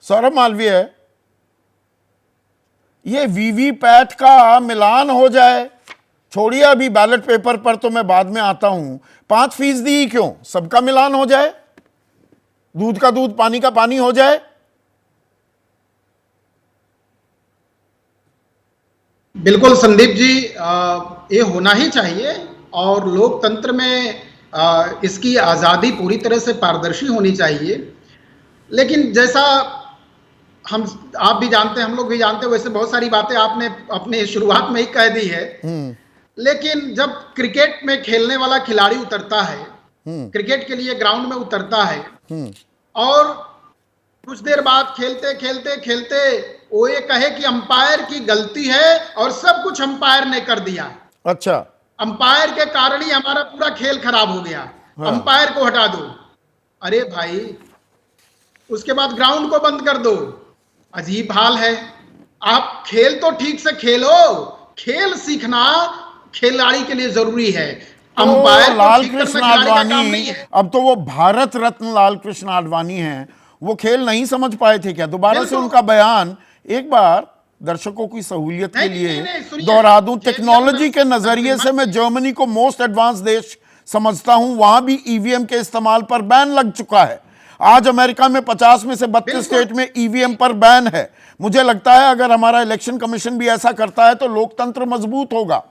सौरभ मालवीय, ये वीवीपैट का मिलान हो जाए, छोड़िए अभी बैलेट पेपर पर तो मैं बाद में आता हूं, 5% ही क्यों, सबका मिलान हो जाए, दूध का दूध पानी का पानी हो जाए। बिल्कुल संदीप जी, ये होना ही चाहिए। और लोकतंत्र में इसकी आज़ादी पूरी तरह से पारदर्शी होनी चाहिए। लेकिन जैसा हम आप भी जानते हैं, हम लोग भी जानते हैं, वैसे बहुत सारी बातें आपने अपने शुरुआत में ही कह दी है। लेकिन जब क्रिकेट में खेलने वाला खिलाड़ी उतरता है, क्रिकेट के लिए ग्राउंड में उतरता है, और कुछ देर बाद खेलते खेलते खेलते वो ये कहे कि अंपायर की गलती है और सब कुछ अंपायर ने कर दिया, अच्छा, अंपायर के कारण ही हमारा पूरा खेल खराब हो गया, हाँ। अंपायर को हटा दो। अरे भाई, उसके बाद ग्राउंड को बंद कर दो। अजीब हाल है। आप खेल तो ठीक से खेलो, खेल सीखना खिलाड़ी के लिए जरूरी है। तो अंपायर को लाल ठीक कृष्ण करना खिलाड़ी का काम नहीं आडवाणी, है। अब तो वो भारत रत्न लाल कृष्ण आडवाणी हैं, वो खेल नहीं समझ पाए थे क्या? दोबारा से बिल्कुल। उनका बयान एक बार दर्शकों की सहूलियत के नहीं, लिए नहीं, नहीं, सुनिए। दोहरा दूं। खेल टेक्नोलॉजी के मैं नजरिए से मैं मैं- जर्मनी को मोस्ट एडवांस देश समझता हूं, वहां भी ईवीएम के इस्तेमाल पर बैन लग चुका है। आज अमेरिका में 50 में से 32 बिल्कुल स्टेट में ईवीएम पर बैन है। मुझे लगता है अगर हमारा इलेक्शन कमीशन भी ऐसा करता है तो लोकतंत्र मजबूत होगा।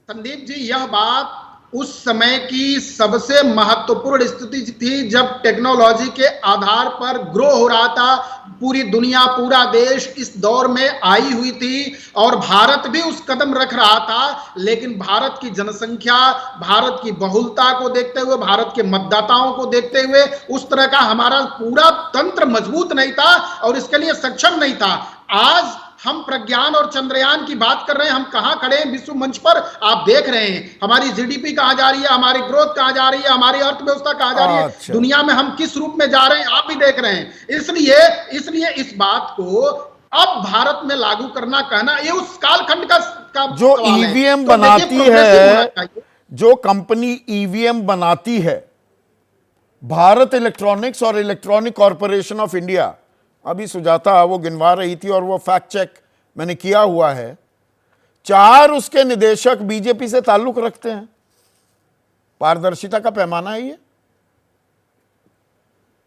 संदीप जी, यह बात उस समय की सबसे महत्वपूर्ण स्थिति थी जब टेक्नोलॉजी के आधार पर ग्रो हो रहा था। पूरी दुनिया, पूरा देश इस दौर में आई हुई थी और भारत भी उस कदम रख रहा था। लेकिन भारत की जनसंख्या, भारत की बहुलता को देखते हुए, भारत के मतदाताओं को देखते हुए उस तरह का हमारा पूरा तंत्र मजबूत नहीं था और इसके लिए सक्षम नहीं था। आज हम प्रज्ञान और चंद्रयान की बात कर रहे हैं, हम कहां खड़े हैं विश्व मंच पर, आप देख रहे हैं। हमारी जीडीपी कहां जा रही है, हमारी ग्रोथ कहां जा रही है, हमारी अर्थव्यवस्था कहां जा रही है, अच्छा, दुनिया में हम किस रूप में जा रहे हैं, आप भी देख रहे हैं। इसलिए इसलिए इस बात को अब भारत में लागू करना, कहना, ये उस कालखंड का जो सवाल है। ईवीएम तो देखिए, बनाती प्रोग्रेसिव होना है, चाहिए। जो कंपनी ईवीएम बनाती है, भारत इलेक्ट्रॉनिक्स और इलेक्ट्रॉनिक कॉरपोरेशन ऑफ इंडिया, अभी सुजाता वो गिनवा रही थी और वो फैक्ट चेक मैंने किया हुआ है, 4 उसके निदेशक बीजेपी से ताल्लुक रखते हैं। पारदर्शिता का पैमाना है ये।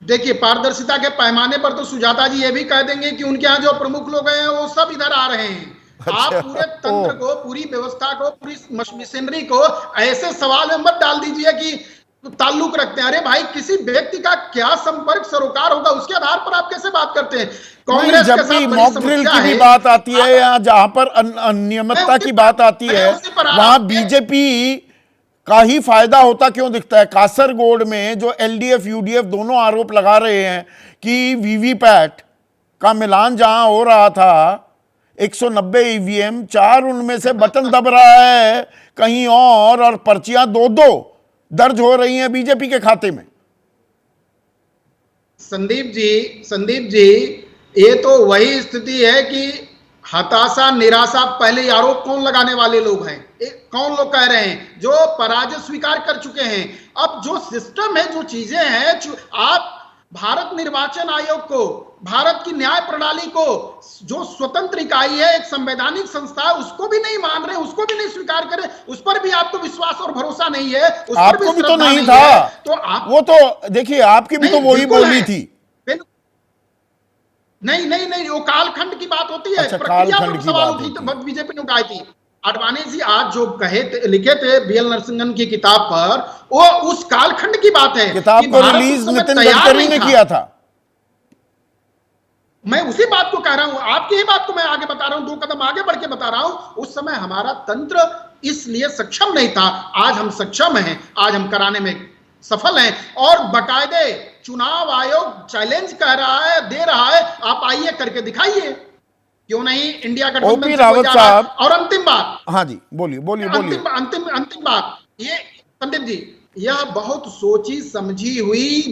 देखिए, पारदर्शिता के पैमाने पर तो सुजाता जी ये भी कह देंगे कि उनके यहाँ जो प्रमुख लोग हैं वो सब इधर आ रहे हैं। आप अच्छा, पूरे तंत्र को, पूरी व्यवस्था को, पूरी मशीनरी को ऐसे सवाल में मत डाल दीजिए कि ताल्लुक रखते हैं। अरे भाई, किसी व्यक्ति का क्या संपर्क सरोकार होगा, उसके आधार पर आप कैसे बात करते हैं? कांग्रेस जब के भी साथ बड़ी मॉक ड्रिल समस्या की भी है। बात आती है या जहां पर अनियमितता की बात आती मैं है, उसी पर आ रहा वहां हूं। बीजेपी का ही फायदा होता क्यों दिखता है? कासरगोड में जो एलडीएफ यूडीएफ दोनों आरोप लगा रहे हैं कि वीवीपैट का मिलान जहां हो रहा था, 190 ईवीएम, 4 उनमें से बटन दब रहा है कहीं और पर्चियां 2-2 दर्ज हो रही हैं बीजेपी के खाते में। संदीप जी, ये तो वही स्थिति है कि हताशा, निराशा, पहले आरोप कौन लगाने वाले लोग हैं? कौन लोग कह रहे हैं? जो पराजय स्वीकार कर चुके हैं। अब जो सिस्टम है, जो चीजें हैं, आप भारत निर्वाचन आयोग को, भारत की न्याय प्रणाली को, जो स्वतंत्र इकाई है, एक संवैधानिक संस्था है, उसको भी नहीं मान रहे, उसको भी नहीं स्वीकार करें, उस पर भी आपको विश्वास और भरोसा नहीं है, उस पर आपको भी तो श्रद्धा नहीं है, था, तो आप, वो तो देखिए आपकी भी तो नहीं, वही बिल्कुल बोली है। थी। नहीं नहीं नहीं, वो कालखंड की बात होती है, अच्छा, प्रक्रिया कालखंड पर की सवाल बात उठी होती तो है। बीजेपी ने उठाई थी। आडवाणी जी आज जो कहे थे, लिखे थे बीएल नरसिंहन की किताब पर, वो उस कालखंड की बात है किताब कि को भारत उस रिलीज समय नितिन तैयार गडकरी नहीं ने था। किया था। मैं उसी बात को कह रहा हूं, आपकी ही बात को मैं आगे बता रहा हूं, 2 कदम आगे बढ़ के बता रहा हूं। उस समय हमारा तंत्र इसलिए सक्षम नहीं था। आज हम सक्षम हैं, आज हम कराने में सफल हैं। और बाकायदे चुनाव आयोग चैलेंज कह रहा है, दे रहा है, आप आइए करके दिखाइए। क्यों नहीं? इंडिया गठबंधन ओपी से कोई रावत जा रहा है। साहब, और अंतिम बात, हाँ जी, बोलिए बोलिए बोलिए। अंतिम अंतिम अंतिम बात, ये संदीप जी, यह बहुत सोची समझी हुई,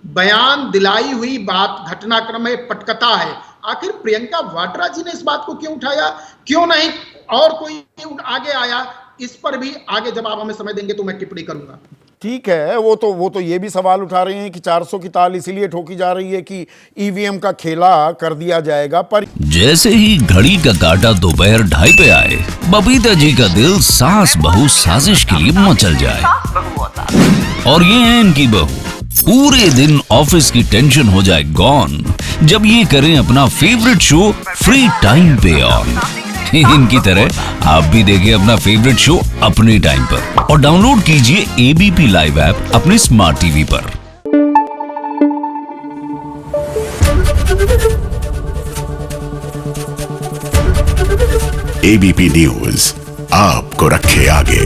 बयान दिलाई हुई बात, घटनाक्रम में पटकथा है। आखिर प्रियंका वाड्रा जी ने इस बात को क्यों उठाया? क्यों नहीं और कोई आगे आया? इस पर भी आगे जब आप हमें समय देंगे तो मैं टिप्पणी करूंगा। ठीक है, वो तो ये भी सवाल उठा रहे हैं कि 400 की ताल इसीलिए ठोकी जा रही है कि ईवीएम का खेला कर दिया जाएगा। पर जैसे ही घड़ी का काटा दोपहर 2:30 पे आए, बबीता जी का दिल सास बहू साजिश के लिए मचल जाए। और ये है इनकी बहू, पूरे दिन ऑफिस की टेंशन हो जाए गॉन जब ये करें अपना फेवरेट शो फ्री टाइम पे ऑन। इनकी तरह आप भी देखिए अपना फेवरेट शो अपने टाइम पर और डाउनलोड कीजिए एबीपी लाइव ऐप अपने स्मार्ट टीवी पर। एबीपी न्यूज आपको रखे आगे।